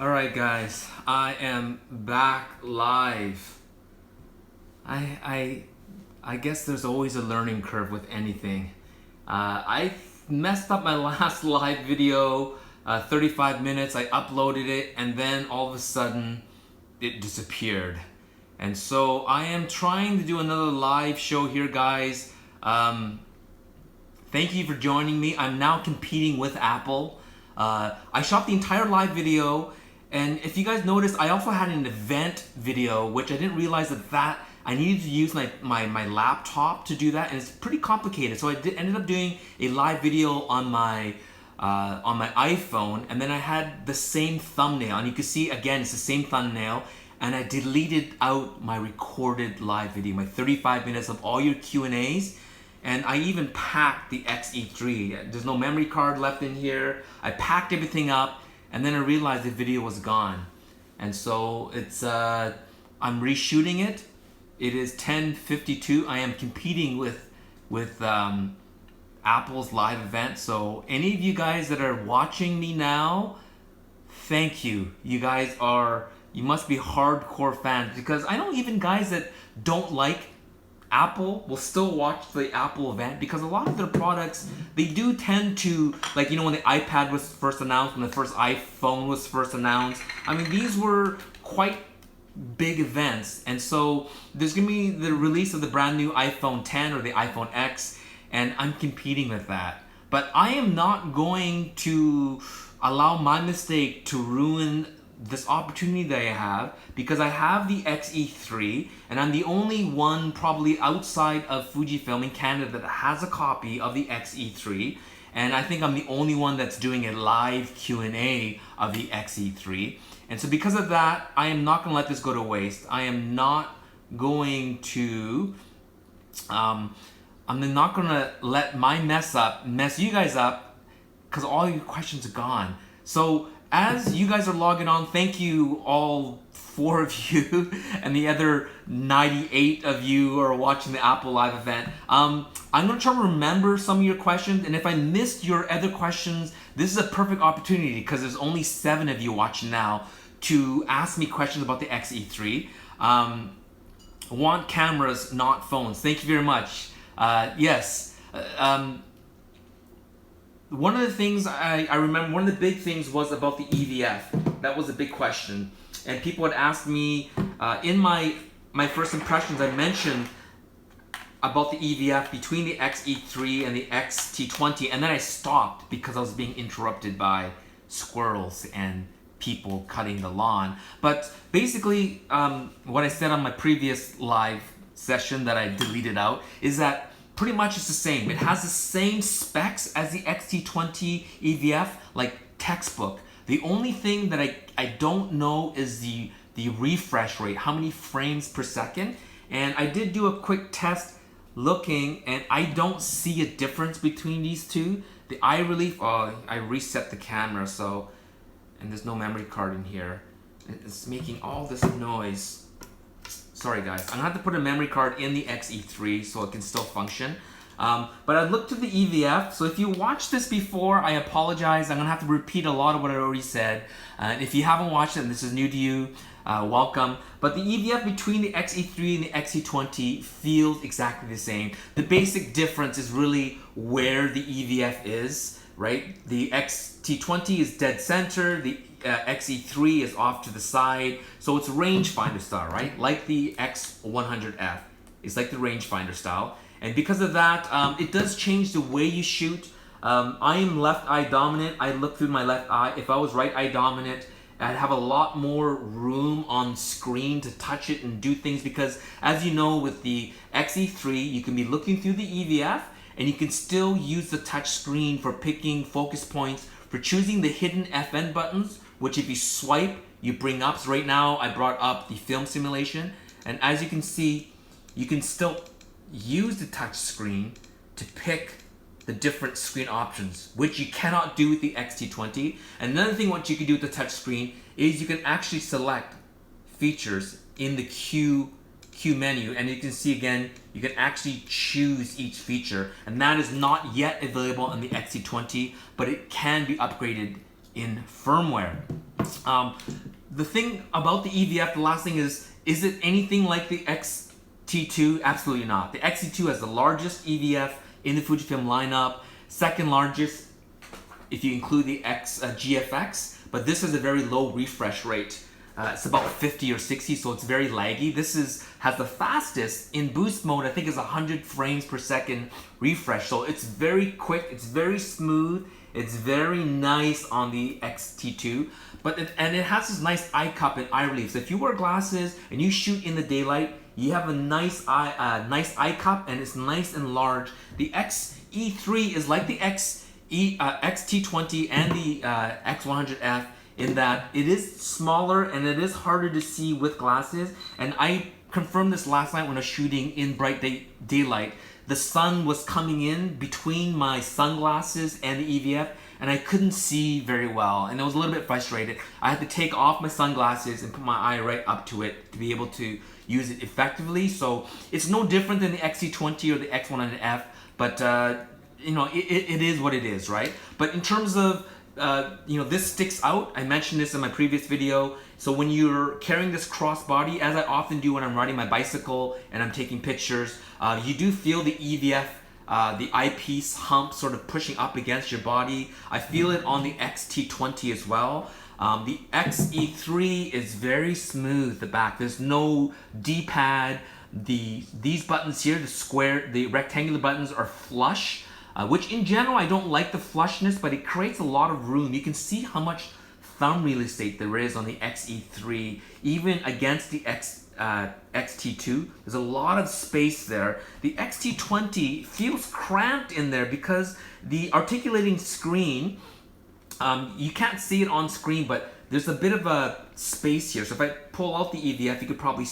Alright guys, I am back live. I guess there's always a learning curve with anything. I messed up my last live video, 35 minutes, I uploaded it, and then all of a sudden it disappeared. And so I am trying to do another live show here, guys. Thank you for joining me. I'm now competing with Apple. I shot the entire live video, and if you guys noticed, I also had an event video, which I didn't realize that I needed to use my laptop to do that, and it's pretty complicated. So I ended up doing a live video on my iPhone, and then I had the same thumbnail, and you can see again it's the same thumbnail, and I deleted out my recorded live video, my 35 minutes of all your Q&As. And I even packed the X-E3. There's no memory card left in here. I packed everything up, and then I realized the video was gone. And so it's I'm reshooting it. It is 10:52. I am competing with Apple's live event. So any of you guys that are watching me now, thank you. You must be hardcore fans, because I know even guys that don't like Apple will still watch the Apple event, because a lot of their products, they do tend to, like, you know, when the iPad was first announced, when the first iPhone was first announced, I mean, these were quite big events. And so there's gonna be the release of the brand new iPhone 10 or the iPhone X, and I'm competing with that. But I am not going to allow my mistake to ruin this opportunity that I have, because I have the X-E3, and I'm the only one probably outside of Fujifilm in Canada that has a copy of the X-E3, and I think I'm the only one that's doing a live Q&A of the X-E3. And so because of that, I am not going to let this go to waste. I am not going to I'm not going to let my mess you guys up, because all your questions are gone. So as you guys are logging on, thank you all 4 of you and the other 98 of you who are watching the Apple Live event. I'm going to try to remember some of your questions, and if I missed your other questions, this is a perfect opportunity, because there's only 7 of you watching now, to ask me questions about the X-E3. Want cameras, not phones. Thank you very much. Yes. One of the things I remember, one of the big things was about the EVF. That was a big question. And people had asked me, in my first impressions, I mentioned about the EVF between the X-E3 and the X-T20, and then I stopped because I was being interrupted by squirrels and people cutting the lawn. But basically, what I said on my previous live session that I deleted out is that pretty much it's the same. It has the same specs as the X-T20 EVF, like textbook. The only thing that I don't know is the refresh rate, how many frames per second. And I did do a quick test looking, and I don't see a difference between these two. The eye relief, I reset the camera, so, and there's no memory card in here. It's making all this noise. Sorry guys, I'm gonna have to put a memory card in the X-E3 so it can still function. But I looked at the EVF, so if you watched this before, I apologize. I'm gonna have to repeat a lot of what I already said. And if you haven't watched it and this is new to you, welcome. But the EVF between the X-E3 and the X-T20 feels exactly the same. The basic difference is really where the EVF is, right? The X-T20 is dead center, the X-E3 is off to the side, so it's rangefinder style, right? Like the X100F, it's like the rangefinder style, and because of that, it does change the way you shoot. I am left eye dominant. I look through my left eye. If I was right eye dominant, I'd have a lot more room on screen to touch it and do things, because as you know, with the X-E3, you can be looking through the EVF, and you can still use the touch screen for picking focus points, for choosing the hidden FN buttons, which if you swipe, you bring up. So right now, I brought up the film simulation. And as you can see, you can still use the touch screen to pick the different screen options, which you cannot do with the X-T20. Another thing what you can do with the touch screen is you can actually select features in the Q menu, and you can see again, you can actually choose each feature, and that is not yet available on the X-T20, but it can be upgraded in firmware. The thing about the EVF, the last thing is it anything like the X-T2? Absolutely not. The X-E2 has the largest EVF in the Fujifilm lineup, second largest if you include the GFX, but this is a very low refresh rate. It's about 50 or 60, so it's very laggy. This has the fastest in boost mode, I think is 100 frames per second refresh. So it's very quick, it's very smooth, it's very nice on the X-T2. And it has this nice eye cup and eye relief. So if you wear glasses and you shoot in the daylight, you have a nice eye cup and it's nice and large. The X-E3 is like the X-T20 and the X100F in that it is smaller and it is harder to see with glasses. And I confirmed this last night when I was shooting in bright daylight. The sun was coming in between my sunglasses and the EVF, and I couldn't see very well, and I was a little bit frustrated. I had to take off my sunglasses and put my eye right up to it to be able to use it effectively. So it's no different than the X-T20 or the X100F, but you know, it is what it is, right? But in terms of you know, this sticks out. I mentioned this in my previous video. So when you're carrying this crossbody, as I often do when I'm riding my bicycle and I'm taking pictures, you do feel the EVF, the eyepiece hump sort of pushing up against your body. I feel it on the X-T20 as well. The X-E3 is very smooth, the back. There's no D-pad. These buttons here, the rectangular buttons are flush. Which in general, I don't like the flushness, but it creates a lot of room. You can see how much thumb real estate there is on the X-E3, even against the X-T2. There's a lot of space there. The X-T20 feels cramped in there because the articulating screen, you can't see it on screen, but there's a bit of a space here. So if I pull out the EVF, you could probably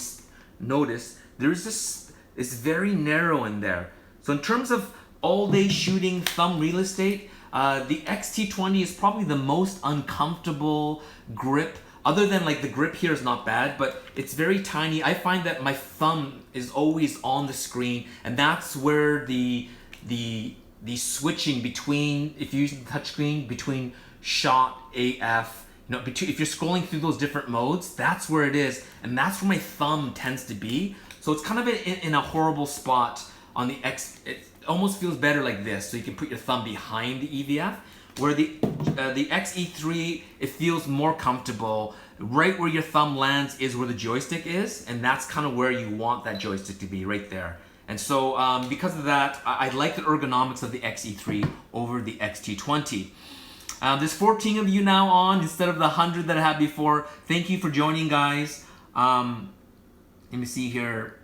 notice there's this, it's very narrow in there. So in terms of all-day shooting thumb real estate, the X-T20 is probably the most uncomfortable grip. Other than like the grip here is not bad, but it's very tiny. I find that my thumb is always on the screen, and that's where the switching between, if you're using the touchscreen, between shot, AF, you know, if you're scrolling through those different modes, that's where it is, and that's where my thumb tends to be. So it's kind of in a horrible spot on the X. It almost feels better like this, so you can put your thumb behind the EVF. Where the X-E3, it feels more comfortable. Right where your thumb lands is where the joystick is, and that's kind of where you want that joystick to be, right there. And so because of that, I like the ergonomics of the X-E3 over the X-T20. There's 14 of you now on instead of the 100 that I had before. Thank you for joining, guys. Let me see here.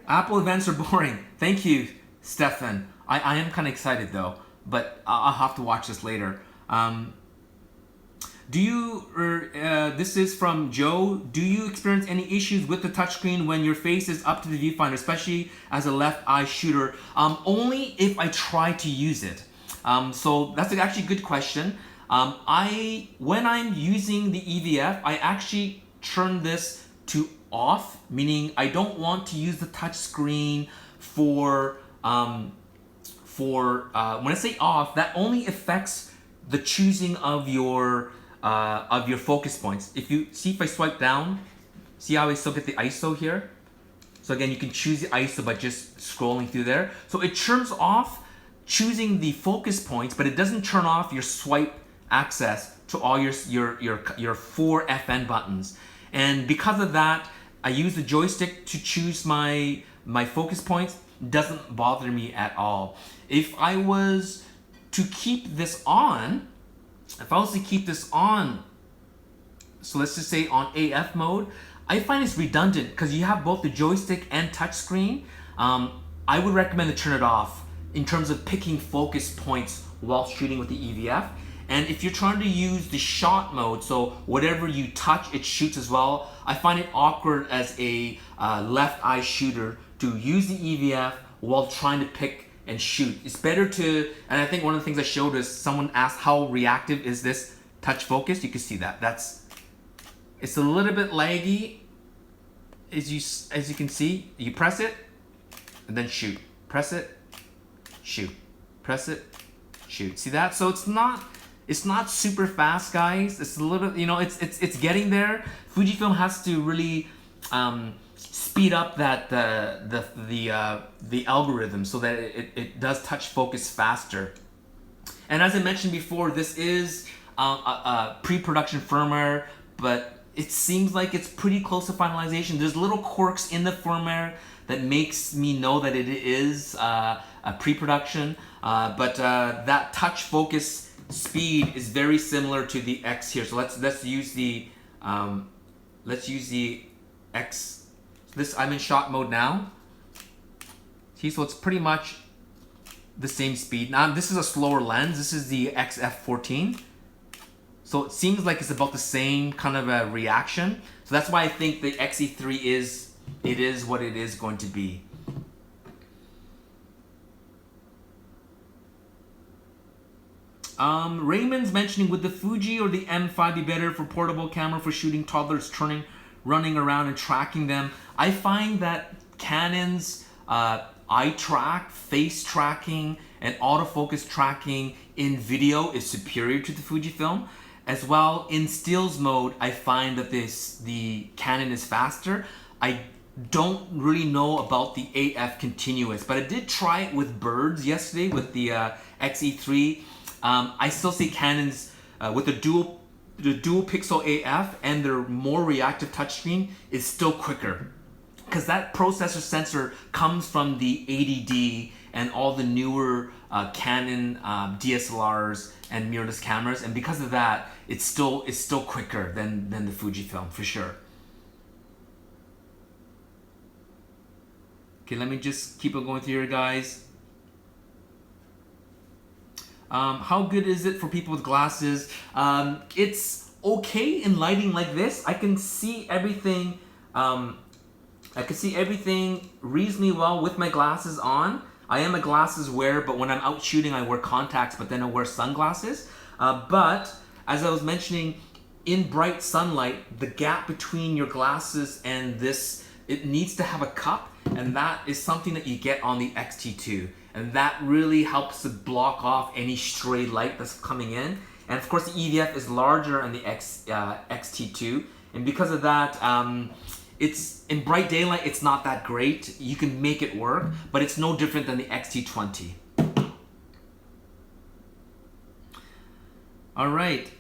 Apple events are boring. Thank you, Stefan. I am kind of excited though, but I'll have to watch this later. This is from Joe. Do you experience any issues with the touchscreen when your face is up to the viewfinder, especially as a left eye shooter? Only if I try to use it. So that's actually a good question. When I'm using the EVF, I actually turn this to off, meaning I don't want to use the touch screen for when I say off, that only affects the choosing of your focus points. If you see, if I swipe down, see how I still get the ISO here? So again, you can choose the ISO by just scrolling through there. So it turns off choosing the focus points, but it doesn't turn off your swipe access to all your 4 FN buttons. And because of that, I use the joystick to choose my focus points. Doesn't bother me at all. If I was to keep this on, so let's just say on AF mode, I find it's redundant because you have both the joystick and touch screen. I would recommend to turn it off in terms of picking focus points while shooting with the EVF. And if you're trying to use the shot mode, so whatever you touch, it shoots as well, I find it awkward as a left eye shooter to use the EVF while trying to pick and shoot. It's better to, and I think one of the things I showed is someone asked how reactive is this touch focus. You can see that. It's a little bit laggy. As you can see, you press it and then shoot. Press it shoot. Press it, shoot. See that? So it's not super fast, guys. It's a little, you know, it's getting there. Fujifilm has to really speed up that the algorithm so that it does touch focus faster. And as I mentioned before, this is a pre-production firmware, but it seems like it's pretty close to finalization. There's little quirks in the firmware that makes me know that it is a pre-production, but that touch focus speed is very similar to the X here. So let's use the X. This, I'm in shot mode now. See, so it's pretty much the same speed. Now this is a slower lens. This is the XF14. So it seems like it's about the same kind of a reaction. So that's why I think the X-E3 is what it is going to be. Raymond's mentioning, would the Fuji or the M5 be better for portable camera for shooting toddlers running around and tracking them? I find that Canon's eye track, face tracking, and autofocus tracking in video is superior to the Fujifilm. As well, in stills mode, I find that the Canon is faster. I don't really know about the AF continuous, but I did try it with birds yesterday with the X-E3. I still see Canon's with the dual pixel AF and their more reactive touchscreen is still quicker, because that processor sensor comes from the ADD and all the newer Canon DSLRs and mirrorless cameras, and because of that, it's still quicker than the Fujifilm for sure. Okay, let me just keep on going through here, guys. How good is it for people with glasses? It's okay in lighting like this. I can see everything. I can see everything reasonably well with my glasses on. I am a glasses wearer, but when I'm out shooting, I wear contacts, but then I wear sunglasses. But as I was mentioning, in bright sunlight, the gap between your glasses and this, it needs to have a cup, and that is something that you get on the X-T2. And that really helps to block off any stray light that's coming in. And of course, the EVF is larger on the X-T2. And because of that, it's in bright daylight, it's not that great. You can make it work, but it's no different than the X-T20. All right.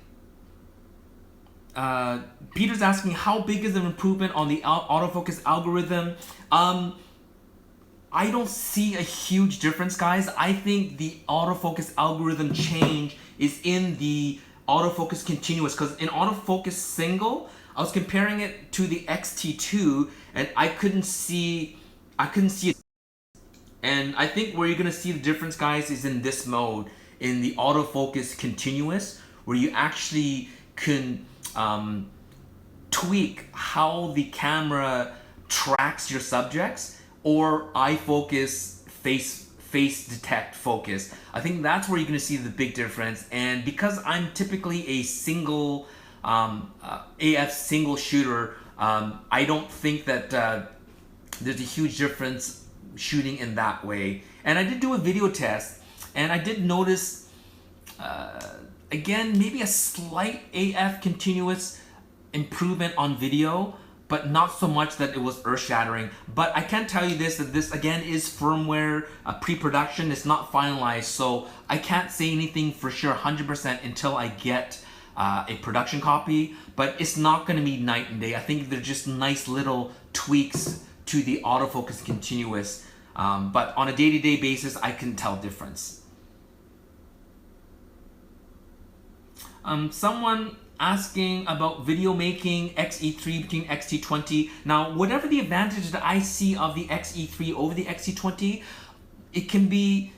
Peter's asking, how big is the improvement on the autofocus algorithm? I don't see a huge difference, guys. I think the autofocus algorithm change is in the autofocus continuous, because in autofocus single, I was comparing it to the X-T2 and I couldn't see it. And I think where you're gonna see the difference, guys, is in this mode, in the autofocus continuous, where you actually can tweak how the camera tracks your subjects, or eye focus, face detect focus. I think that's where you're gonna see the big difference. And because I'm typically a single AF single shooter, I don't think that there's a huge difference shooting in that way. And I did do a video test, and I did notice again, maybe a slight AF continuous improvement on video, but not so much that it was earth-shattering. But I can tell you this, that this again is firmware pre-production. It's not finalized, so I can't say anything for sure 100% until I get a production copy. But it's not going to be night and day. I think they're just nice little tweaks to the autofocus continuous. But on a day-to-day basis, I can tell difference. Someone asking about video making X-E3 between X-T20. Now, whatever the advantage that I see of the X-E3 over the X-T20, it can be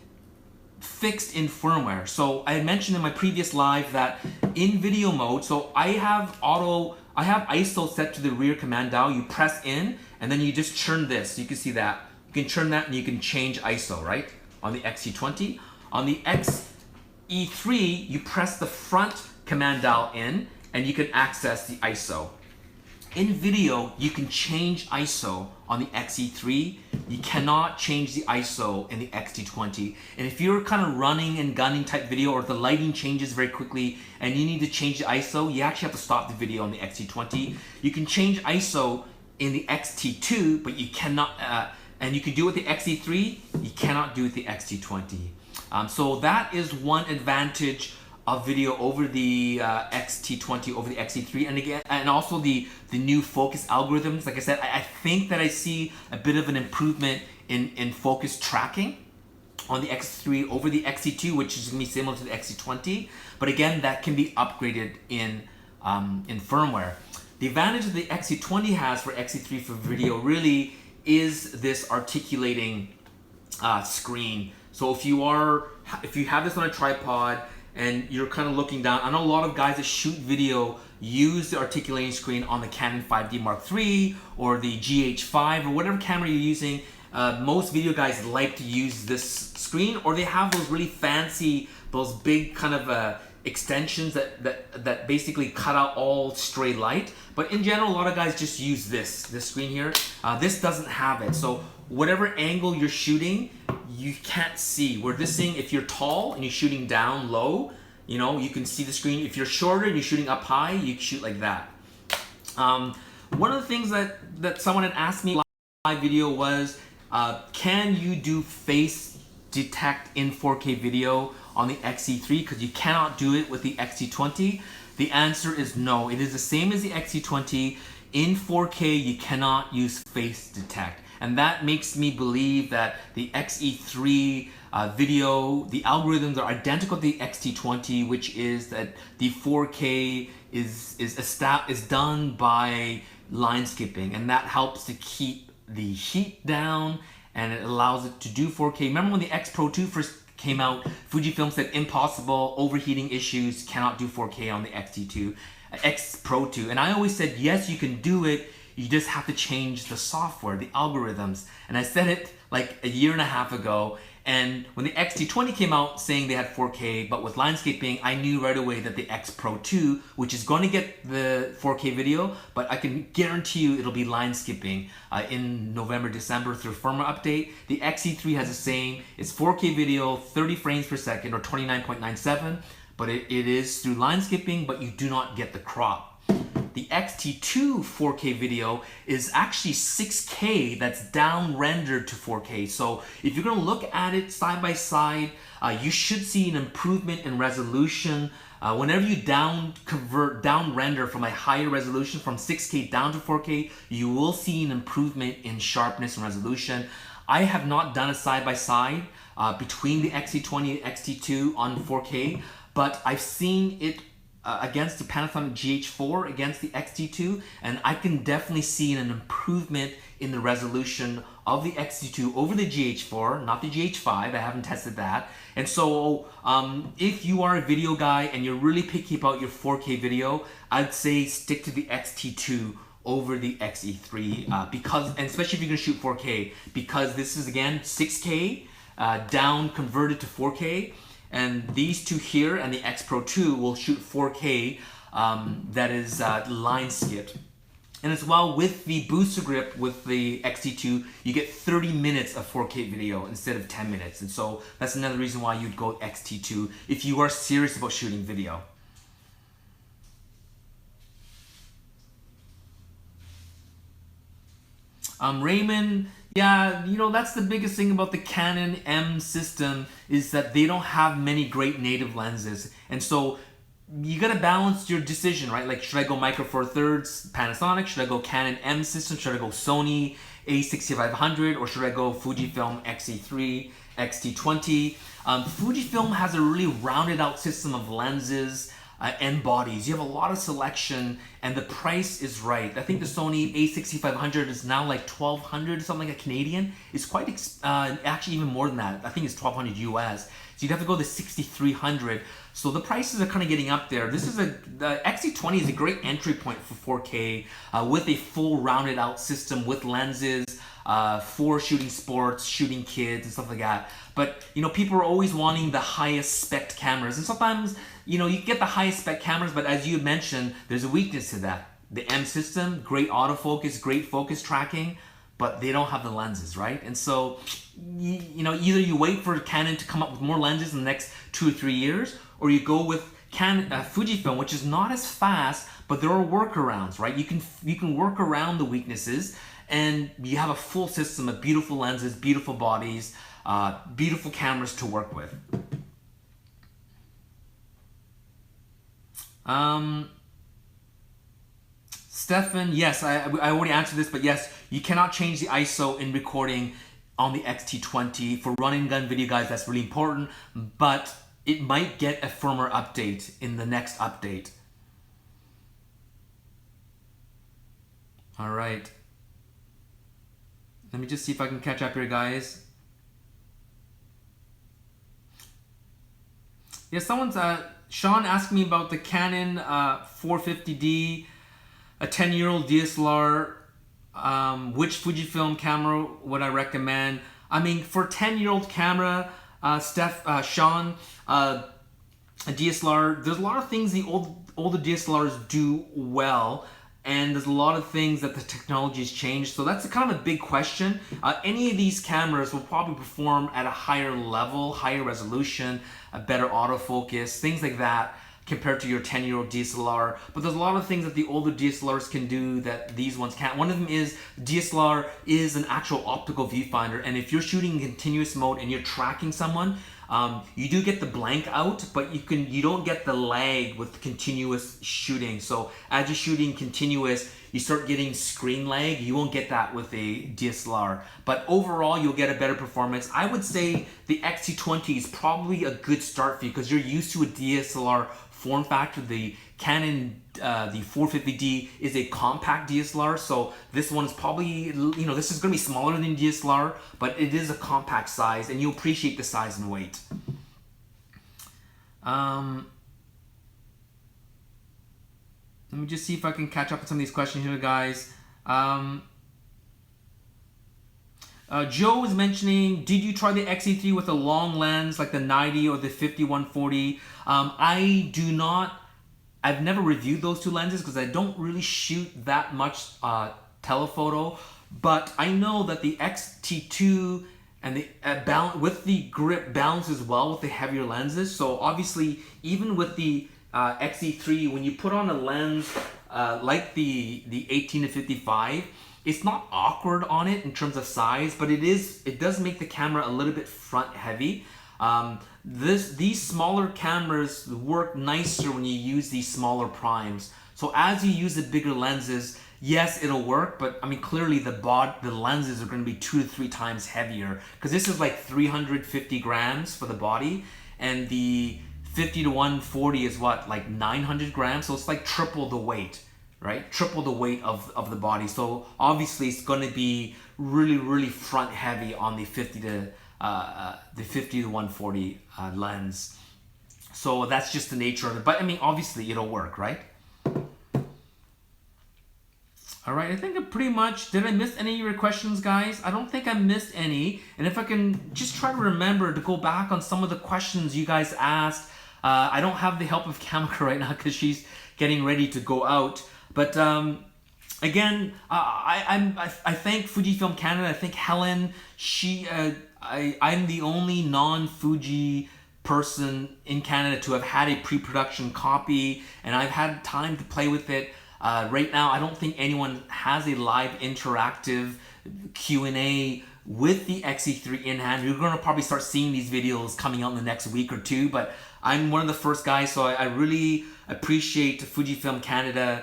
fixed in firmware. So I mentioned in my previous live that in video mode, so I have ISO set to the rear command dial. You press in and then you just churn this. You can see that. You can churn that and you can change ISO, right? On the X-T20. On the X-E3, you press the front command dial in and you can access the ISO. In video, you can change ISO on the X-E3. You cannot change the ISO in the X-T20. And if you're kind of running and gunning type video, or the lighting changes very quickly and you need to change the ISO, you actually have to stop the video on the X-T20. You can change ISO in the X-T2, but you cannot, and you can do it with the X-E3, you cannot do it with the X-T20. So that is one advantage of video over the X-T20 over the X-E3, and again, and also the new focus algorithms. Like I said, I think that I see a bit of an improvement in focus tracking on the X-3 over the X-T2, which is going to be similar to the X-T20. But again, that can be upgraded in firmware. The advantage that the X-T20 has for X-E3 for video really is this articulating screen. So if you have this on a tripod and you're kind of looking down, I know a lot of guys that shoot video use the articulating screen on the Canon 5D Mark III or the GH5 or whatever camera you're using. Most video guys like to use this screen, or they have those really fancy, those big kind of extensions that basically cut out all stray light. But in general, a lot of guys just use this screen here. This doesn't have it. So whatever angle you're shooting, you can't see. Where this thing, if you're tall and you're shooting down low, you know, you can see the screen. If you're shorter and you're shooting up high, you can shoot like that. One of the things that someone had asked me in my video was, can you do face detect in 4K video on the X-E3? Because you cannot do it with the X-T20. The answer is no. It is the same as the X-T20. In 4K, you cannot use face detect. And that makes me believe that the X-E3 video, the algorithms are identical to the X-T20, which is that the 4K is done by line skipping, and that helps to keep the heat down, and it allows it to do 4K. Remember when the X Pro 2 first came out, Fujifilm said impossible, overheating issues, cannot do 4K on the X Pro 2. And I always said, yes, you can do it, you just have to change the software, the algorithms. And I said it like a year and a half ago. And when the X-T20 came out saying they had 4K, but with landscaping, I knew right away that the X Pro 2, which is going to get the 4K video, but I can guarantee you it'll be line skipping in November, December through firmware update. The X-E3 has the same. It's 4K video, 30 frames per second or 29.97, but it is through line skipping, but you do not get the crop. The X-T2 4K video is actually 6K that's down rendered to 4K. So if you're gonna look at it side by side, you should see an improvement in resolution. Whenever you down render from a higher resolution from 6K down to 4K, you will see an improvement in sharpness and resolution. I have not done a side by side between the X-T20 and X-T2 on 4K, but I've seen it against the Panasonic GH4 against the X-T2, and I can definitely see an improvement in the resolution of the X-T2 over the GH4, not the GH5. I haven't tested that. And so if you are a video guy and you're really picky about your 4K video, I'd say stick to the X-T2 over the X-E3 because, and especially if you're gonna shoot 4K, because this is again 6K down converted to 4K. And these two here and the X Pro 2 will shoot 4K that is line skipped. And as well, with the booster grip with the X-T2, you get 30 minutes of 4K video instead of 10 minutes. And so that's another reason why you'd go X-T2 if you are serious about shooting video. Raymond, yeah, you know, that's the biggest thing about the Canon M system is that they don't have many great native lenses. And so you gotta balance your decision, right? Like, should I go Micro Four Thirds Panasonic? Should I go Canon M system? Should I go Sony A6500? Or should I go Fujifilm X-E3, X-T20? Fujifilm has a really rounded out system of lenses and bodies. You have a lot of selection and the price is right. I think the Sony A6500 is now like $1,200, something like Canadian. It's quite, actually even more than that. I think it's $1,200 US. So you'd have to go to 6,300. So the prices are kind of getting up there. This is the X-E20 is a great entry point for 4K with a full rounded out system with lenses for shooting sports, shooting kids and stuff like that. But you know, people are always wanting the highest spec cameras, and sometimes you know you get the highest spec cameras, but as you mentioned, there's a weakness to that. the M system, great autofocus, great focus tracking, but they don't have the lenses, right? And so, you know, either you wait for Canon to come up with more lenses in the next 2 or 3 years, or you go with Fujifilm, which is not as fast, but there are workarounds, right? You can work around the weaknesses, and you have a full system of beautiful lenses, beautiful bodies, beautiful cameras to work with. Stefan, yes, I already answered this, but yes, you cannot change the ISO in recording on the X-T20. For running gun video, guys, that's really important, but it might get a firmware update in the next update. All right. Let me just see if I can catch up here, guys. Yeah, someone's, Sean asked me about the Canon 450D, a 10-year-old DSLR. Which Fujifilm camera would I recommend? I mean, for a 10-year-old camera, Sean, a DSLR, there's a lot of things the older DSLRs do well, and there's a lot of things that the technology has changed. So that's kind of a big question. Any of these cameras will probably perform at a higher level, higher resolution, a better autofocus, things like that, compared to your 10-year-old DSLR. But there's a lot of things that the older DSLRs can do that these ones can't. One of them is DSLR is an actual optical viewfinder, and if you're shooting in continuous mode and you're tracking someone, you do get the blank out, but you don't get the lag with continuous shooting. So as you're shooting continuous, you start getting screen lag. You won't get that with a DSLR, but overall you'll get a better performance. I would say the X-T20 is probably a good start for you because you're used to a DSLR form factor. The Canon the 450D is a compact DSLR, so this one is probably, you know, this is going to be smaller than DSLR, but it is a compact size, and you'll appreciate the size and weight. Let me just see if I can catch up with some of these questions here, guys. Joe was mentioning, did you try the X-E3 with a long lens like the 90 or the 50-140? I do not. I've never reviewed those two lenses because I don't really shoot that much telephoto, but I know that the X-T2 and the with the grip balances well with the heavier lenses. So obviously, even with the X-E3, when you put on a lens like the 18-55, it's not awkward on it in terms of size, but it does make the camera a little bit front heavy. These smaller cameras work nicer when you use these smaller primes. So as you use the bigger lenses, yes, it'll work, but I mean, clearly the lenses are going to be 2 to 3 times heavier, because this is like 350 grams for the body, and the 50-140 is what, like 900 grams? So it's like triple the weight, right? Triple the weight of the body. So obviously it's going to be really, really front heavy on the 50-140 lens. So that's just the nature of it. But I mean, obviously it'll work, right? All right, I think I pretty much, did I miss any of your questions, guys? I don't think I missed any. And if I can just try to remember to go back on some of the questions you guys asked. I don't have the help of Kamika right now because she's getting ready to go out. But again, I thank Fujifilm Canada. I thank Helen. I'm the only non-Fuji person in Canada to have had a pre-production copy, and I've had time to play with it. Right now, I don't think anyone has a live interactive Q&A with the X-E3 in hand. You're going to probably start seeing these videos coming out in the next week or two, but I'm one of the first guys, so I really appreciate Fujifilm Canada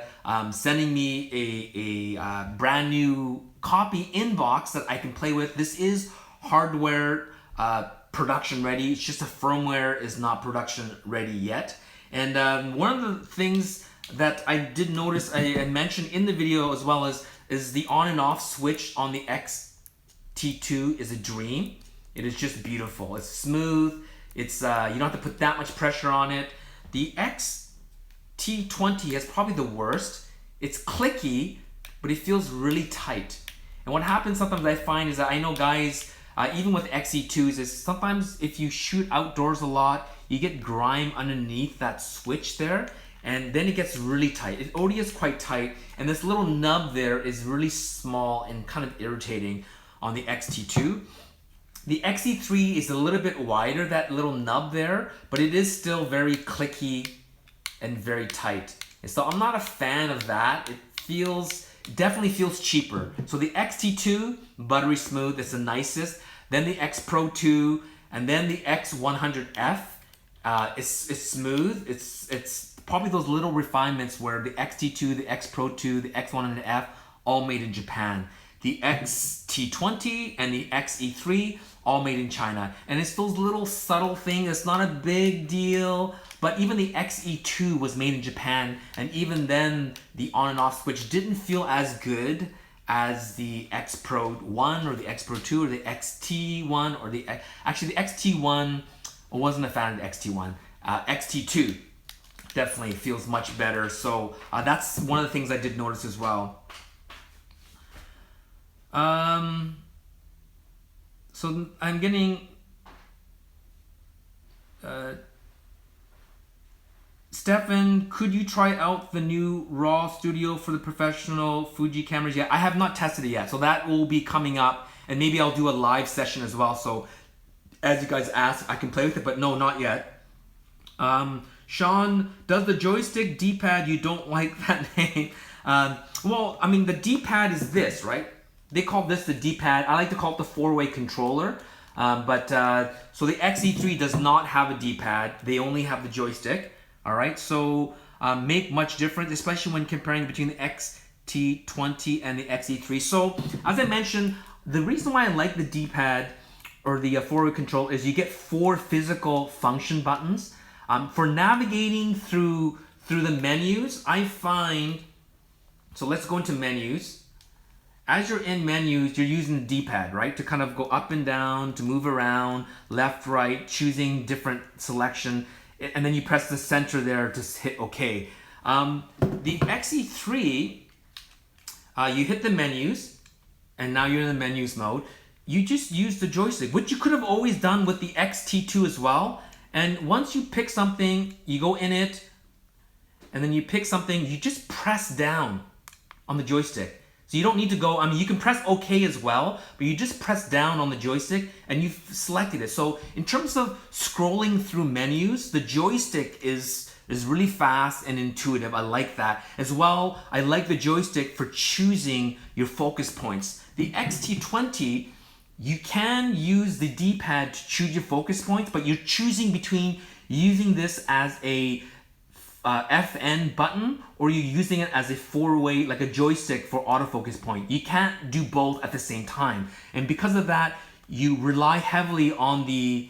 sending me a brand new copy in box that I can play with. This is hardware production ready. It's just the firmware is not production ready yet. And one of the things that I did notice, I mentioned in the video as well, is the on and off switch on the X-T2 is a dream. It is just beautiful. It's smooth. It's you don't have to put that much pressure on it. The X-T20 is probably the worst. It's clicky, but it feels really tight. And what happens sometimes I find is that I know guys, even with X-E2s, is sometimes if you shoot outdoors a lot, you get grime underneath that switch there. and then it gets really tight. It already is quite tight, and this little nub there is really small and kind of irritating on the X-T2. The X-E3 is a little bit wider, that little nub there, but it is still very clicky and very tight. And so I'm not a fan of that. It definitely feels cheaper. So the X-T2, buttery smooth, it's the nicest. Then the X Pro 2, and then the X100F, it's smooth. It's probably those little refinements where the X-T2, the X Pro 2, the X100F, all made in Japan. The X-T20 and the X-E3, all made in China. And it's those little subtle things. It's not a big deal. But even the X-E2 was made in Japan. And even then, the on and off switch didn't feel as good as the X Pro 1 or the X Pro 2 or the X-T1 or actually the X-T1, I wasn't a fan of the X-T1. X-T2 definitely feels much better. So that's one of the things I did notice as well. So I'm getting Stefan, could you try out the new RAW Studio for the professional Fuji cameras yet? I have not tested it yet, so that will be coming up, and maybe I'll do a live session as well. So as you guys asked, I can play with it, but no, not yet. Sean, does the joystick D-pad, you don't like that name? Well, I mean, the D-pad is this, right? They call this the D-pad. I like to call it the four-way controller. So the X-E3 does not have a D-pad. They only have the joystick. All right, so make much difference, especially when comparing between the X-T20 and the X-E3. So as I mentioned, the reason why I like the D-pad or the four-way control is you get 4 physical function buttons. For navigating through the menus, I find, so let's go into menus. As you're in menus, you're using the D-pad, right? To kind of go up and down, to move around, left, right, choosing different selection. And then you press the center there to hit OK. The X-E3, you hit the menus, and now you're in the menus mode. You just use the joystick, which you could have always done with the X-T2 as well. And once you pick something, you go in it, and then you pick something, you just press down on the joystick. So you don't need to go, I mean, you can press OK as well, but you just press down on the joystick and you've selected it. So in terms of scrolling through menus, the joystick is really fast and intuitive. I like that. As well, I like the joystick for choosing your focus points. The X-T20, you can use the D-pad to choose your focus points, but you're choosing between using this as a FN button, or you're using it as a four-way, like a joystick for autofocus point. You can't do both at the same time, and because of that, you rely heavily on the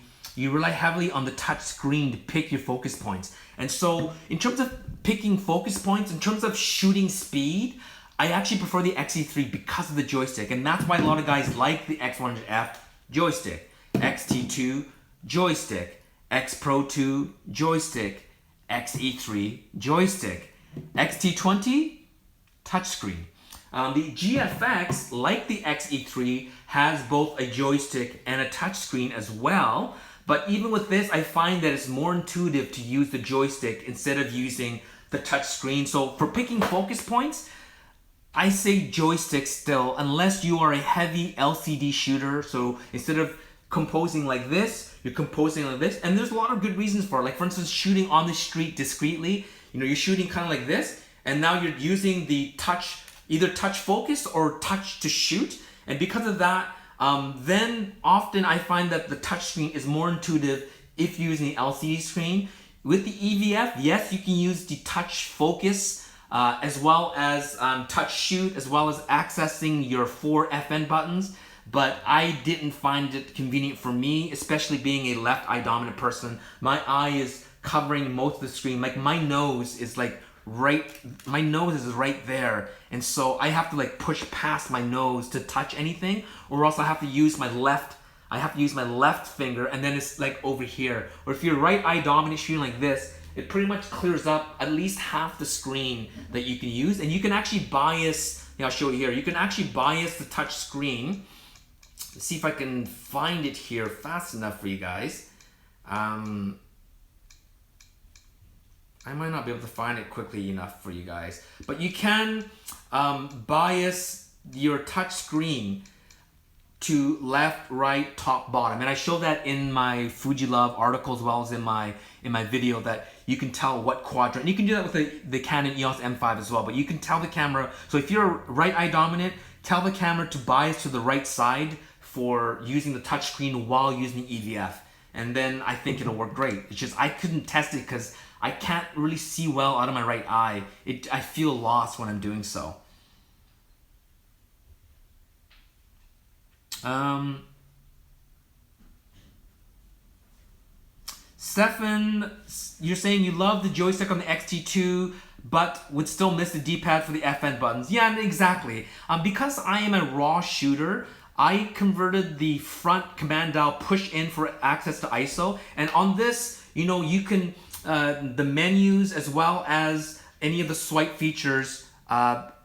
touch screen to pick your focus points. And so, in terms of picking focus points, in terms of shooting speed, I actually prefer the X-E3 because of the joystick, and that's why a lot of guys like the X100F joystick, X-T2 joystick, X Pro 2 joystick, X-E3 joystick, X-T20 touchscreen. The GFX, like the X-E3, has both a joystick and a touchscreen as well. But even with this, I find that it's more intuitive to use the joystick instead of using the touchscreen. So for picking focus points, I say joystick still, unless you are a heavy LCD shooter. So instead of composing like this, you're composing like this, and there's a lot of good reasons for it. Like for instance, shooting on the street discreetly, you're shooting kind of like this, and now you're using the touch, either touch focus or touch to shoot, and because of that, then often I find that the touch screen is more intuitive if you're using the LCD screen. With the EVF, yes, you can use the touch focus as well as touch shoot, as well as accessing your 4 FN buttons. But I didn't find it convenient for me, especially being a left eye dominant person. My eye is covering most of the screen. Like my nose is right there. And so I have to like push past my nose to touch anything, or else I have to use my left finger, and then it's like over here. Or if you're right eye dominant shooting like this, it pretty much clears up at least half the screen that you can use. And you can actually bias, I'll show you here. You can actually bias the touch screen. Let's see if I can find it here fast enough for you guys. I might not be able to find it quickly enough for you guys, but you can bias your touch screen to left, right, top, bottom, and I show that in my FujiLove article as well as in my video, that you can tell what quadrant. You can do that with the Canon EOS M5 as well, but you can tell the camera. So if you're right eye dominant, tell the camera to bias to the right side for using the touch screen while using EVF, and then I think it'll work great. It's just I couldn't test it because I can't really see well out of my right eye. I feel lost when I'm doing so. Stefan, you're saying you love the joystick on the X-E3 but would still miss the D-pad for the FN buttons. Yeah, exactly. Because I am a raw shooter, I converted the front command dial push in for access to ISO, and on this, you know, you can the menus as well as any of the swipe features.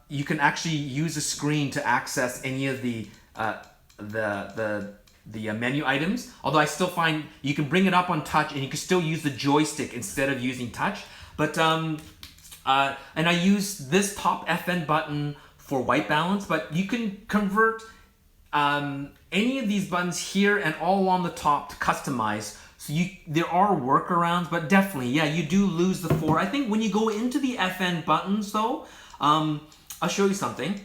You can actually use a screen to access any of the menu items. Although I still find you can bring it up on touch and you can still use the joystick instead of using touch. But and I use this top FN button for white balance, but you can convert any of these buttons here and all along the top to customize. So there are workarounds, but definitely, yeah, you do lose the 4. I think when you go into the FN buttons though, I'll show you something.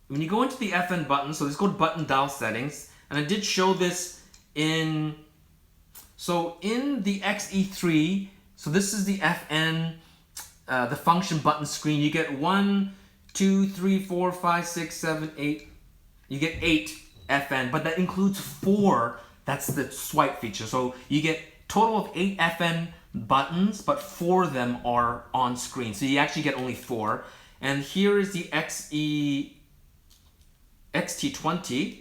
When you go into the FN buttons, so let's go to button dial settings, and I did show this in the X-E3, so this is the FN, the function button screen. You get 1, 2, 3, 4, 5, 6, 7, 8. You get 8 FN, but that includes 4. That's the swipe feature. So you get total of 8 FN buttons, but 4 of them are on screen. So you actually get only 4. And here is the X-T20.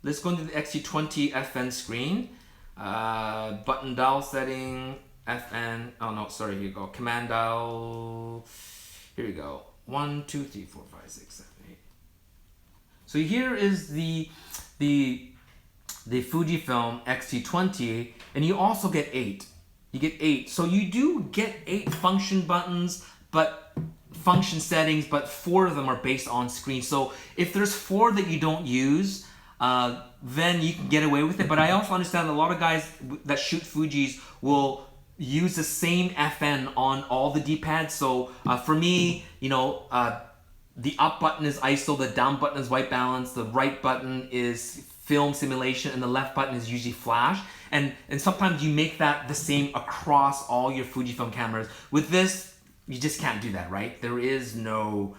Let's go into the X-T20 FN screen. Button dial setting, FN. Oh no, sorry, here you go. Command dial. Here you go. 1, 2, 3, 4, 5, 6, 7, 8. So here is the Fujifilm X-T20, and you also get 8. You get 8. So you do get 8 function buttons, but function settings, but 4 of them are based on screen. So if there's 4 that you don't use, then you can get away with it. But I also understand that a lot of guys that shoot Fujis will use the same FN on all the D-pads. So for me, you know, the up button is ISO, the down button is white balance, the right button is film simulation, and the left button is usually flash. And sometimes you make that the same across all your Fujifilm cameras. With this, you just can't do that, right? There is no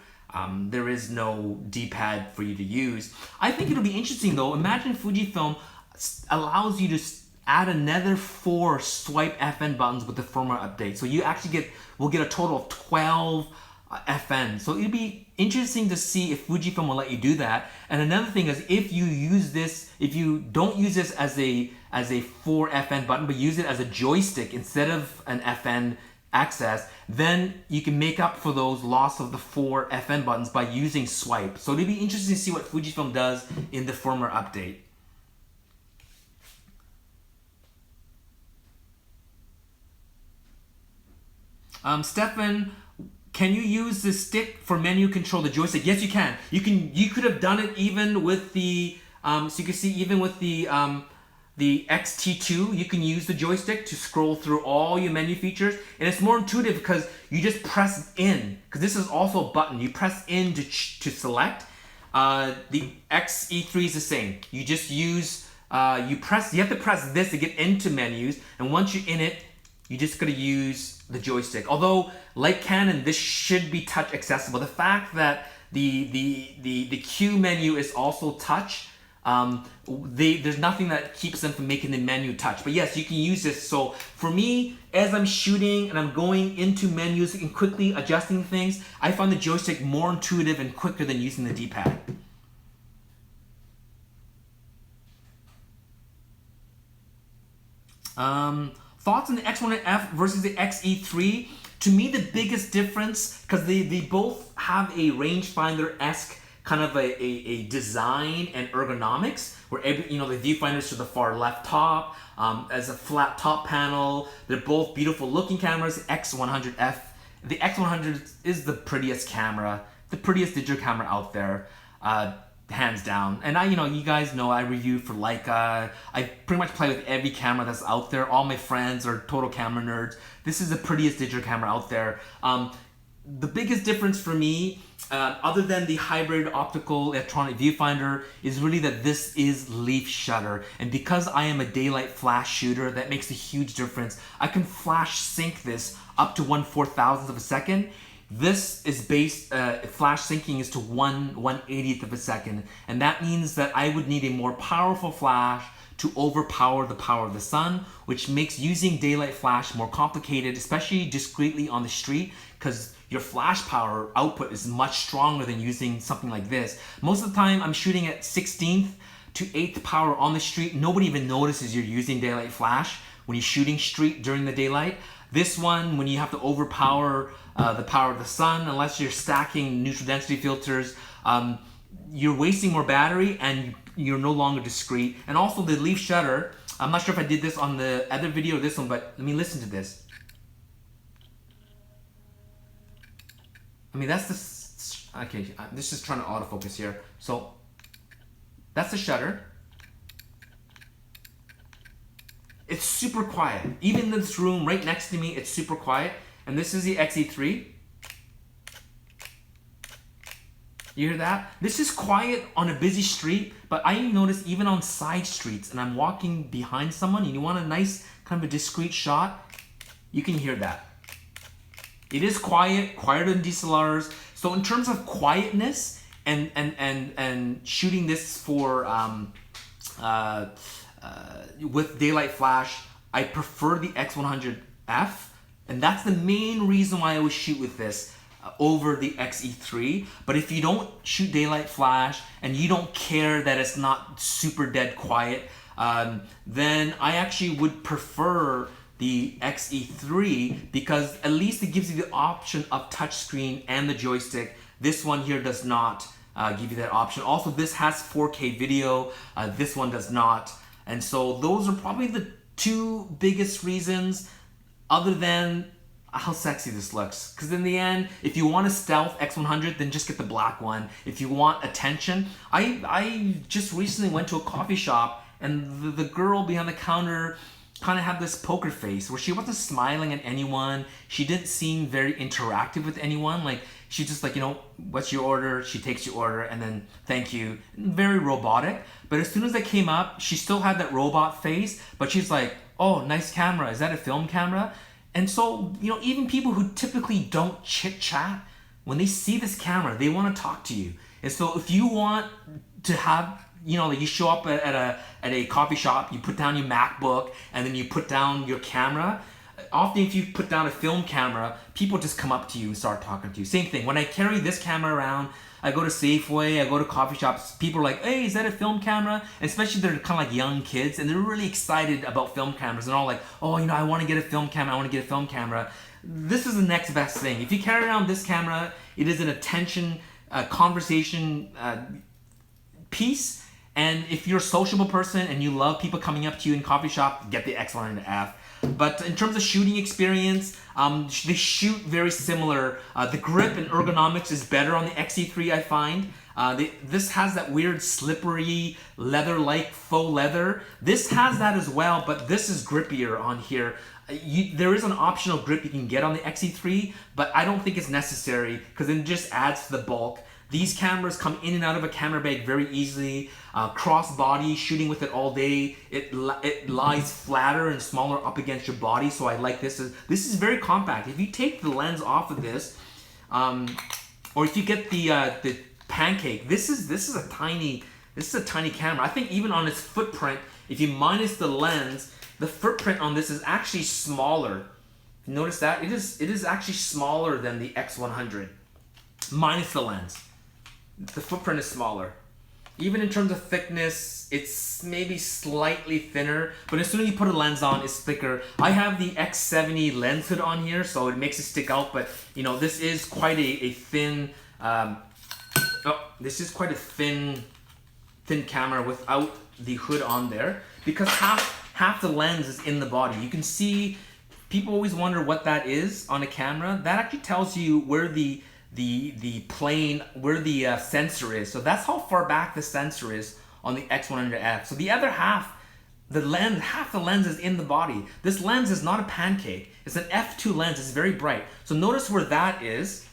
D-pad for you to use. I think it'll be interesting though. Imagine Fujifilm allows you to add another 4 swipe FN buttons with the firmware update. So you actually will get a total of 12 FN. So it'll be interesting to see if Fujifilm will let you do that. And another thing is, if you use this, if you don't use this as a 4 FN button, but use it as a joystick instead of an FN access, then you can make up for those loss of the 4 FN buttons by using swipe. So it'll be interesting to see what Fujifilm does in the firmware update. Stefan, can you use the stick for menu control, the joystick? Yes, you can. You could have done it even with the so you can see even with the X-T2, you can use the joystick to scroll through all your menu features, and it's more intuitive because you just press in, because this is also a button. You press in to select. The X-E3 is the same. You just use you have to press this to get into menus, and once you're in it, you just gotta use the joystick. Although, like Canon, this should be touch accessible. The fact that the Q menu is also touch, there's nothing that keeps them from making the menu touch. But yes, you can use this. So for me, as I'm shooting and I'm going into menus and quickly adjusting things, I find the joystick more intuitive and quicker than using the D-pad. Thoughts on the X1F versus the X-E3? To me, the biggest difference, because they both have a rangefinder-esque kind of a design and ergonomics where the viewfinders to the far left top, as a flat top panel. They're both beautiful looking cameras. X100F. The X100 is the prettiest camera, the prettiest digital camera out there, hands down. And you guys know I review for Leica. I pretty much play with every camera that's out there. All my friends are total camera nerds. This is the prettiest digital camera out there. The biggest difference for me, other than the hybrid optical electronic viewfinder, is really that this is leaf shutter. And because I am a daylight flash shooter, that makes a huge difference. I can flash sync this up to 1/4000th of a second. This is based, flash syncing is to 1/180th of a second. And that means that I would need a more powerful flash to overpower the power of the sun, which makes using daylight flash more complicated, especially discreetly on the street, because your flash power output is much stronger than using something like this. Most of the time I'm shooting at 16th to 8th power on the street. Nobody even notices you're using daylight flash when you're shooting street during the daylight. This one, when you have to overpower the power of the sun, unless you're stacking neutral density filters, you're wasting more battery and you're no longer discreet. And also the leaf shutter, I'm not sure if I did this on the other video or this one, but let me listen to this. I mean, that's the, okay, this is trying to autofocus here. So that's the shutter. It's super quiet. Even in this room right next to me, it's super quiet. And this is the X-E3. You hear that? This is quiet on a busy street, but I notice even on side streets and I'm walking behind someone and you want a nice kind of a discreet shot, you can hear that. It is quiet, quieter than DSLRs. So in terms of quietness and shooting this for with daylight flash, I prefer the X100F, and that's the main reason why I would shoot with this over the X-E3. But if you don't shoot daylight flash and you don't care that it's not super dead quiet, then I actually would prefer the X-E3 because at least it gives you the option of touchscreen and the joystick. This one here does not give you that option. Also, this has 4K video. This one does not. And so those are probably the two biggest reasons, other than how sexy this looks. Because in the end, if you want a stealth X100, then just get the black one. If you want attention, I just recently went to a coffee shop and the girl behind the counter kind of had this poker face where she wasn't smiling at anyone. She didn't seem very interactive with anyone. Like, she just like, what's your order? She takes your order and then thank you. Very robotic. But as soon as I came up, she still had that robot face, but she's like, oh, nice camera. Is that a film camera? And so, even people who typically don't chit chat, when they see this camera, they want to talk to you. And so if you want to have, like you show up at a coffee shop, you put down your MacBook and then you put down your camera. Often if you put down a film camera, people just come up to you and start talking to you. Same thing. When I carry this camera around, I go to Safeway, I go to coffee shops, people are like, hey, is that a film camera? And especially they're kind of like young kids and they're really excited about film cameras. And all like, oh, I want to get a film camera, I want to get a film camera. This is the next best thing. If you carry around this camera, it is an attention, conversation piece. And if you're a sociable person and you love people coming up to you in coffee shop, get the X100F. But in terms of shooting experience, they shoot very similar. The grip and ergonomics is better on the X-E3, I find. This has that weird slippery leather-like faux leather. This has that as well, but this is grippier on here. There is an optional grip you can get on the X-E3, but I don't think it's necessary because it just adds to the bulk. These cameras come in and out of a camera bag very easily. Cross body, shooting with it all day, it lies flatter and smaller up against your body, so I like this. This is very compact. If you take the lens off of this, or if you get the pancake, this is a tiny camera. I think even on its footprint, if you minus the lens, the footprint on this is actually smaller. Notice that it is actually smaller than the X100, minus the lens. The footprint is smaller. Even in terms of thickness, it's maybe slightly thinner, but as soon as you put a lens on, it's thicker. I have the X70 lens hood on here, so it makes it stick out, but this is quite a thin Oh, this is quite a thin camera without the hood on there, because half the lens is in the body. You can see, people always wonder what that is on a camera. That actually tells you where the plane, where the sensor is. So that's how far back the sensor is on the X100F. So the other half, half the lens is in the body. This lens is not a pancake. It's an f2 lens. It's very bright. So notice where that is,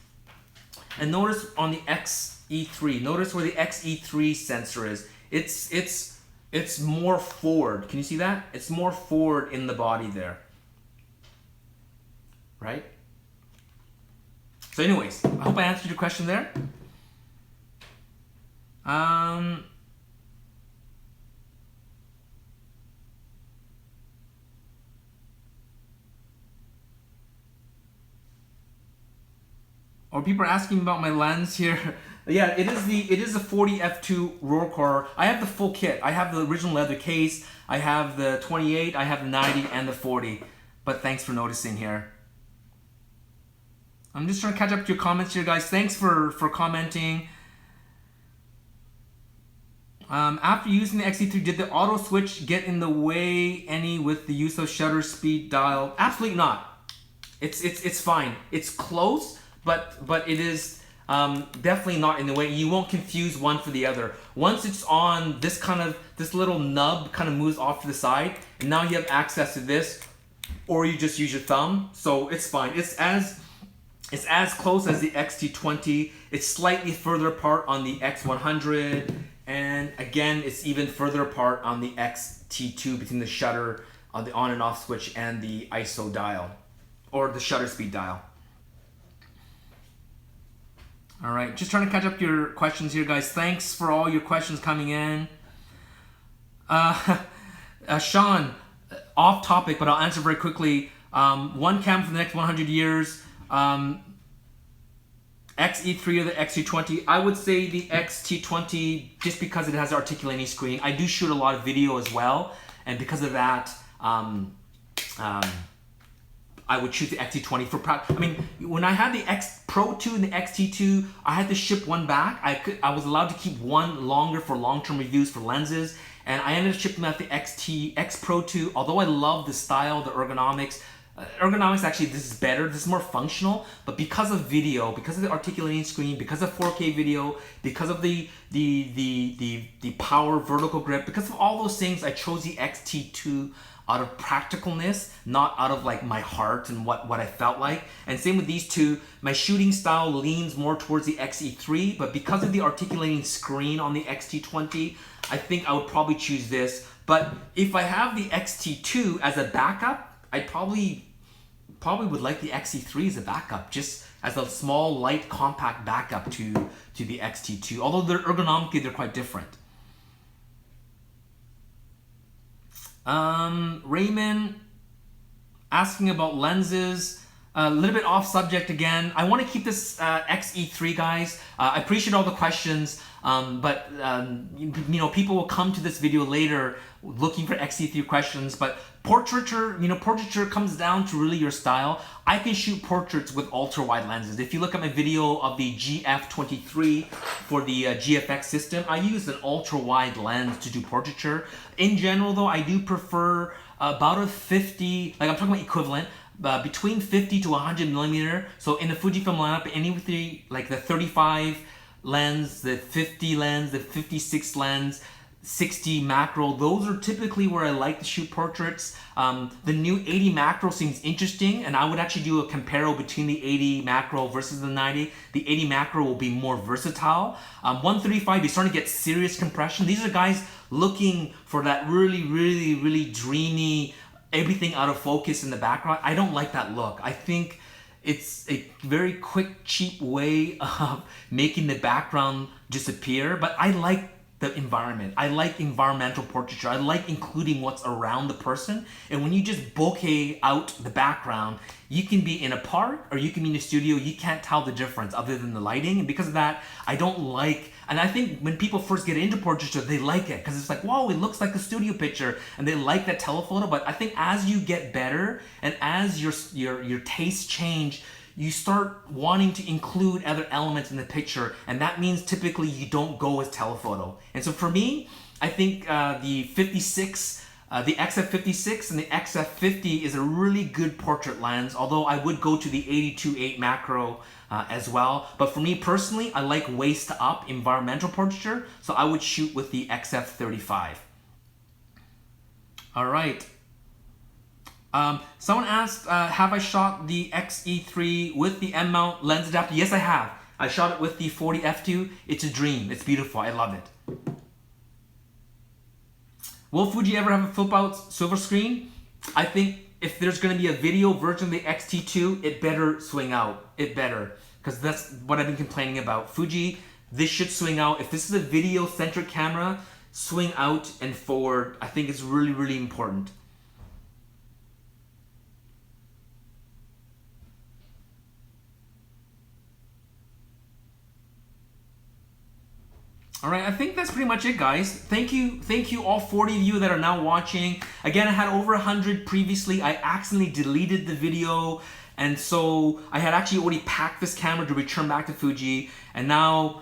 and notice on the X-E3. Notice where the X-E3 sensor is. It's more forward. Can you see that? It's more forward in the body there, right? So anyways, I hope I answered your question there. Or people are asking about my lens here. Yeah, it is the 40 f2 Rollcore. I have the full kit. I have the original leather case. I have the 28. I have the 90 and the 40. But thanks for noticing here. I'm just trying to catch up to your comments here, guys. Thanks for commenting. After using the X-E3, did the auto switch get in the way any with the use of shutter speed dial? Absolutely not. It's fine. It's close, but it is definitely not in the way. You won't confuse one for the other. Once it's on, this little nub kind of moves off to the side, and now you have access to this, or you just use your thumb. So it's fine. It's as close as the X-T20. It's slightly further apart on the X100, and again, it's even further apart on the X-T2 between the shutter on the on and off switch and the ISO dial, or the shutter speed dial. All right, just trying to catch up to your questions here, guys. Thanks for all your questions coming in. Sean, off topic, but I'll answer very quickly. One cam for the next 100 years. X-E3 or the X-T20. I would say the X-T20 just because it has an articulating screen. I do shoot a lot of video as well, and because of that, I would choose the X-T20 for I mean, when I had the X Pro 2 and the X-T2, I had to ship one back. I was allowed to keep one longer for long-term reviews for lenses, and I ended up shipping out the X Pro 2. Although I love the style, the ergonomics. Actually, this is better. This is more functional, but because of video, because of the articulating screen, because of 4K video, because of the power vertical grip, because of all those things, I chose the X-T2 out of practicalness, not out of like my heart and what I felt like. And same with these two. My shooting style leans more towards the X-E3, but because of the articulating screen on the X-T20, I think I would probably choose this. But if I have the X-T2 as a backup, I probably would like the X-E3 as a backup, just as a small, light, compact backup to the X-T2. Although they're ergonomically, they're quite different. Raymond asking about lenses. A little bit off subject again. I want to keep this X-E3, guys. I appreciate all the questions, but you know, people will come to this video later looking for X-E3 questions. But portraiture, you know, portraiture comes down to really your style. I can shoot portraits with ultra-wide lenses. If you look at my video of the GF23 for the GFX system, I use an ultra-wide lens to do portraiture. In general, though, I do prefer about a 50, like I'm talking about equivalent, between 50 to 100 millimeter. So in the Fujifilm lineup, any with like the 35 lens, the 50 lens, the 56 lens, 60 macro, those are typically where I like to shoot portraits. The new 80 macro seems interesting, and I would actually do a comparo between the 80 macro versus the 90. The 80 macro will be more versatile. 135, you're starting to get serious compression. These are guys looking for that really dreamy, everything out of focus in the background. I don't like that look. I think it's a very quick, cheap way of making the background disappear, but I like the environment. I like environmental portraiture. I like including what's around the person. And when you just bokeh out the background, you can be in a park or you can be in a studio. You can't tell the difference other than the lighting. And because of that, I don't like, and I think when people first get into portraiture, they like it because it's like, whoa, it looks like a studio picture, and they like that telephoto. But I think as you get better and as your tastes change, you start wanting to include other elements in the picture, and that means typically you don't go with telephoto. And so for me, I think the 56, the XF56 and the XF50 is a really good portrait lens, although I would go to the 82.8 macro as well. But for me personally, I like waist up environmental portraiture, so I would shoot with the XF35. All right. Someone asked, have I shot the X-E3 with the M-mount lens adapter? Yes, I have. I shot it with the 40 f2. It's a dream. It's beautiful. I love it. Will Fuji ever have a flip-out silver screen? I think if there's going to be a video version of the X-T2, it better swing out. It better. Because that's what I've been complaining about. Fuji, this should swing out. If this is a video-centric camera, swing out and forward. I think it's really, really important. All right, I think that's pretty much it, guys. Thank you all 40 of you that are now watching. Again, I had over 100 previously. I accidentally deleted the video, and so I had actually already packed this camera to return back to Fuji, and now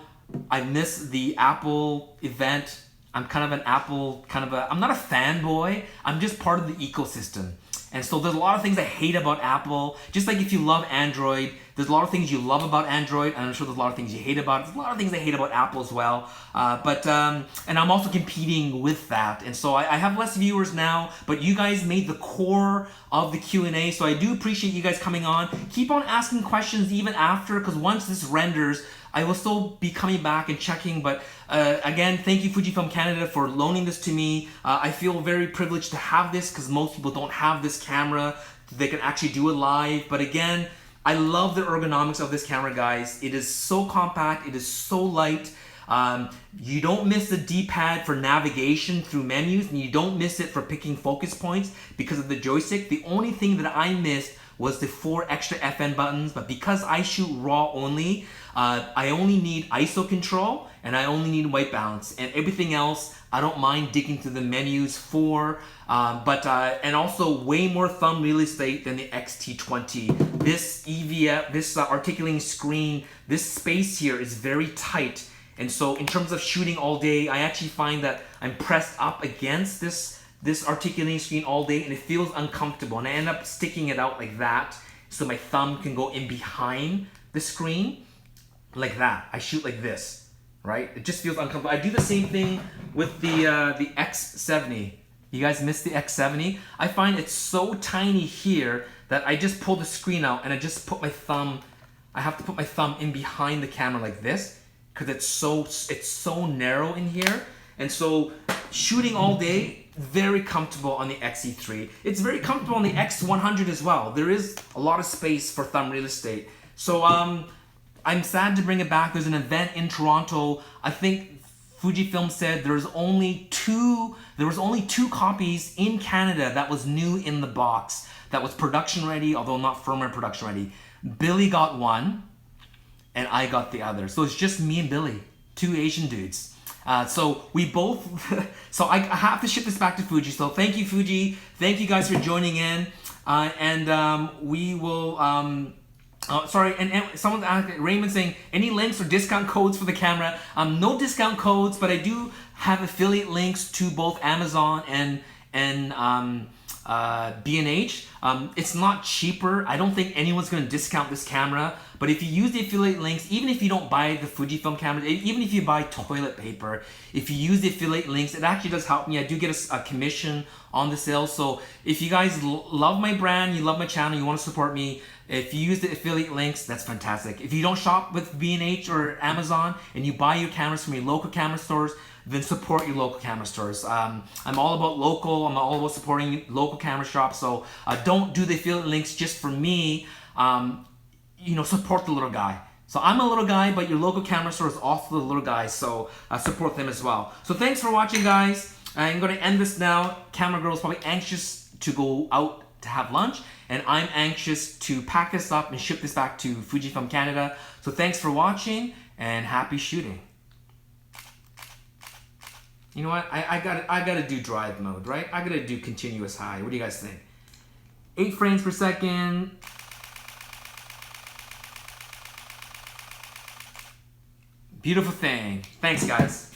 I missed the Apple event. I'm kind of an Apple, I'm not a fanboy, I'm just part of the ecosystem. And so there's a lot of things I hate about Apple. Just like if you love Android, there's a lot of things you love about Android, and I'm sure there's a lot of things you hate about it. There's a lot of things I hate about Apple as well. And I'm also competing with that. And so I have less viewers now, but you guys made the core of the Q&A, so I do appreciate you guys coming on. Keep on asking questions even after, because once this renders, I will still be coming back and checking, but again, thank you Fujifilm Canada for loaning this to me. I feel very privileged to have this because most people don't have this camera. They can actually do it live, but again, I love the ergonomics of this camera, guys. It is so compact, it is so light. You don't miss the D-pad for navigation through menus, and you don't miss it for picking focus points because of the joystick. The only thing that I missed was the 4 extra FN buttons, but because I shoot RAW only, I only need ISO control and I only need white balance, and everything else I don't mind digging through the menus for, and also way more thumb real estate than the X-T20. This EVF, this articulating screen, this space here is very tight, and so in terms of shooting all day, I actually find that I'm pressed up against this articulating screen all day, and it feels uncomfortable, and I end up sticking it out like that so my thumb can go in behind the screen like that. I shoot like this, right? It just feels uncomfortable. I do the same thing with the X70. You guys missed the X70? I find it's so tiny here that I just pull the screen out and I just put my thumb, I have to put my thumb in behind the camera like this because it's so narrow in here. And so shooting all day, very comfortable on the X-E3. It's very comfortable on the X100 as well. There is a lot of space for thumb real estate. So I'm sad to bring it back. There's an event in Toronto. I think Fujifilm said there was only two copies in Canada that was new in the box, that was production ready, although not firmware production ready. Billy got one, and I got the other. So it's just me and Billy, two Asian dudes. So we both, so I have to ship this back to Fuji. So thank you, Fuji. Thank you guys for joining in. We will, sorry, and someone's asking, Raymond saying, any links or discount codes for the camera? No discount codes, but I do have affiliate links to both Amazon and B&H. It's not cheaper. I don't think anyone's going to discount this camera, but if you use the affiliate links, even if you don't buy the Fujifilm camera, even if you buy toilet paper, if you use the affiliate links, it actually does help me. I do get a commission on the sales. So if you guys love my brand, you love my channel, you want to support me, if you use the affiliate links, that's fantastic. If you don't shop with B&H or Amazon and you buy your cameras from your local camera stores, then support your local camera stores. I'm all about local. I'm all about supporting local camera shops. So don't do the affiliate links just for me. Support the little guy. So I'm a little guy, but your local camera store is also the little guy. So support them as well. So thanks for watching, guys. I'm going to end this now. Camera girl is probably anxious to go out to have lunch, and I'm anxious to pack this up and ship this back to Fujifilm Canada. So thanks for watching and happy shooting. You know what? I gotta do drive mode, right? I gotta do continuous high. What do you guys think? 8 frames per second. Beautiful thing. Thanks, guys.